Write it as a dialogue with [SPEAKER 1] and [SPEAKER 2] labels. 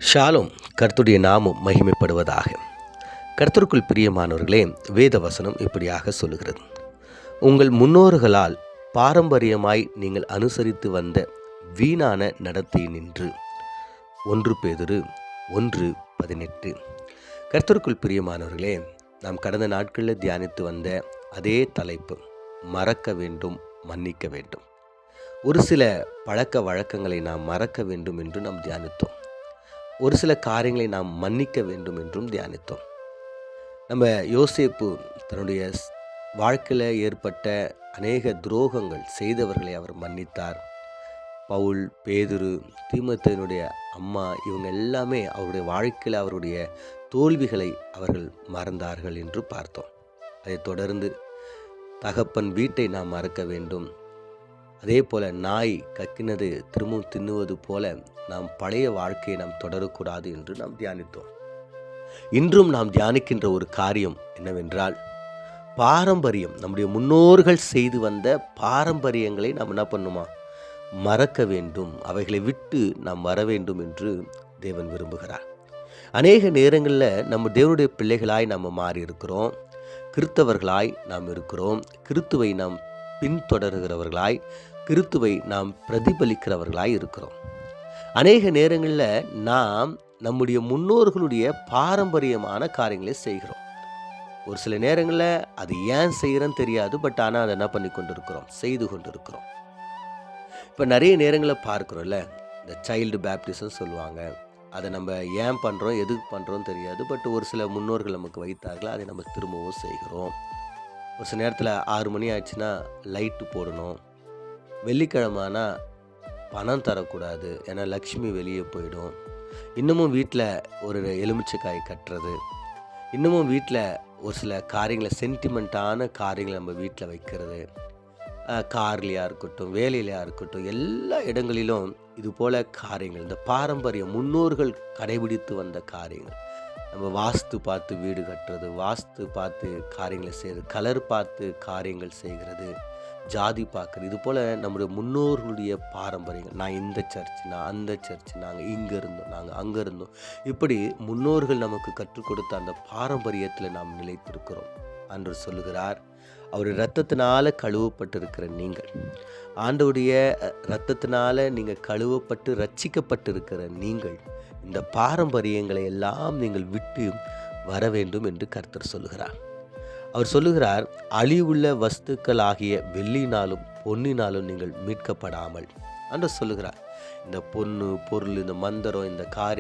[SPEAKER 1] ஷாலும் கர்த்தருடைய நாமம் மகிமைப்படுவதாக. கர்த்தருக்குள் பிரியமானவர்களே, வேத வசனம் இப்படியாக சொல்லுகிறது. உங்கள் முன்னோர்களால் பாரம்பரியமாய் நீங்கள் அனுசரித்து வந்த வீணான நடத்தை நின்று. 1 பேதுரு 1:18. கர்த்தருக்குள் பிரியமானவர்களே, நாம் கடந்த நாட்களில் தியானித்து வந்த அதே தலைப்பு, மறக்க வேண்டும், மன்னிக்க வேண்டும். ஒரு சில பழக்க வழக்கங்களை நாம் மறக்க வேண்டும் என்று நாம் தியானித்தோம். ஒரு சில காரியங்களை நாம் மன்னிக்க வேண்டும் என்றும் தியானித்தோம். நம்ம யோசேப்பு தன்னுடைய வாழ்க்கையில் ஏற்பட்ட அநேக துரோகங்கள் செய்தவர்களை அவர் மன்னித்தார். பவுல், பேதுரு, தீமோத்தேயுனுடைய அம்மா, இவங்க எல்லாமே அவருடைய வாழ்க்கையில் அவருடைய தோல்விகளை அவர்கள் மறந்தார்கள் என்று பார்த்தோம். அதைத் தொடர்ந்து தகப்பன் வீட்டை நாம் மறக்க வேண்டும். அதே போல் நாய் கக்கினது திரும்பவும் தின்னுவது போல நாம் பழைய வாழ்க்கையை நாம் தொடரக்கூடாது என்று நாம் தியானித்தோம். இன்றும் நாம் தியானிக்கின்ற ஒரு காரியம் என்னவென்றால், பாரம்பரியம், நம்முடைய முன்னோர்கள் செய்து வந்த பாரம்பரியங்களை நாம் என்ன பண்ணுமா, மறக்க வேண்டும், அவைகளை விட்டு நாம் வர வேண்டும் என்று தேவன் விரும்புகிறார். அநேக நேரங்களில் நம்ம தேவனுடைய பிள்ளைகளாய் நாம் மாறி இருக்கிறோம், கிறிஸ்தவர்களாய் நாம் இருக்கிறோம், கிறிஸ்துவை நாம் பின்தொடர்கிறவர்களாய், கிறிஸ்துவை நாம் பிரதிபலிக்கிறவர்களாய் இருக்கிறோம். அநேக நேரங்களில் நாம் நம்முடைய முன்னோர்களுடைய பாரம்பரியமான காரியங்களை செய்கிறோம். ஒரு சில நேரங்களில் அது ஏன் செய்கிறோன்னு தெரியாது, பட் ஆனால் அதை என்ன பண்ணி கொண்டு இருக்கிறோம், செய்து கொண்டு இருக்கிறோம். இப்போ நிறைய நேரங்களில் பார்க்குறோம்ல, இந்த சைல்டு பேப்டிசம் சொல்லுவாங்க. அதை நம்ம ஏன் பண்ணுறோம், எதுக்கு பண்ணுறோன்னு தெரியாது, பட் ஒரு சில முன்னோர்கள் நமக்கு வைத்தார்கள், அதை நம்ம திரும்பவும் செய்கிறோம். ஒரு சில நேரத்தில் 6 மணி ஆச்சுன்னா லைட்டு போடணும், வெள்ளிக்கிழமைனா பணம் தரக்கூடாது, ஏன்னா லக்ஷ்மி வெளியே போயிடும். இன்னமும் வீட்டில் ஒரு எலுமிச்சைக்காய் கட்டுறது, இன்னமும் வீட்டில் ஒரு சில காரியங்களை, சென்டிமெண்ட்டான காரியங்களை நம்ம வீட்டில் வைக்கிறது, கார்லையாக இருக்கட்டும், வேலையிலையாக இருக்கட்டும், எல்லா இடங்களிலும் இது போல் காரியங்கள், இந்த பாரம்பரியம் முன்னோர்கள் கடைபிடித்து வந்த காரியங்கள். நம்ம வாஸ்து பார்த்து வீடு கட்டுறது, வாஸ்து பார்த்து காரியங்களை செய்கிறது, கலர் பார்த்து காரியங்கள் செய்கிறது, ஜாதி பார்க்குறது, இது போல் நம்முடைய முன்னோர்களுடைய பாரம்பரியங்கள். நான் இந்த சர்ச், நான் அந்த சர்ச், நாங்கள் இங்கே இருந்தோம், நாங்கள் அங்கே இருந்தோம், இப்படி முன்னோர்கள் நமக்கு கற்றுக் கொடுத்த அந்த பாரம்பரியத்தில் நாம் நிலைத்திருக்கிறோம். அன்று சொல்லுகிறார், அவர் இரத்தத்தினால கழுவப்பட்டிருக்கிற நீங்கள், ஆண்டவருடைய இரத்தத்தினால நீங்கள் கழுவப்பட்டு ரட்சிக்கப்பட்டிருக்கிற நீங்கள், இந்த பாரம்பரியங்களை எல்லாம் நீங்கள் விட்டு வர வேண்டும் என்று கர்த்தர் சொல்லுகிறார். அவர் சொல்லுகிறார், அழிவுள்ள வஸ்துக்கள் ஆகிய வெள்ளினாலும் பொன்னினாலும் நீங்கள் மீட்கப்படாமல் என்று சொல்லுகிறார். இந்த பொண்ணு, பொருள், இந்த மந்திரம், இந்த காரியம்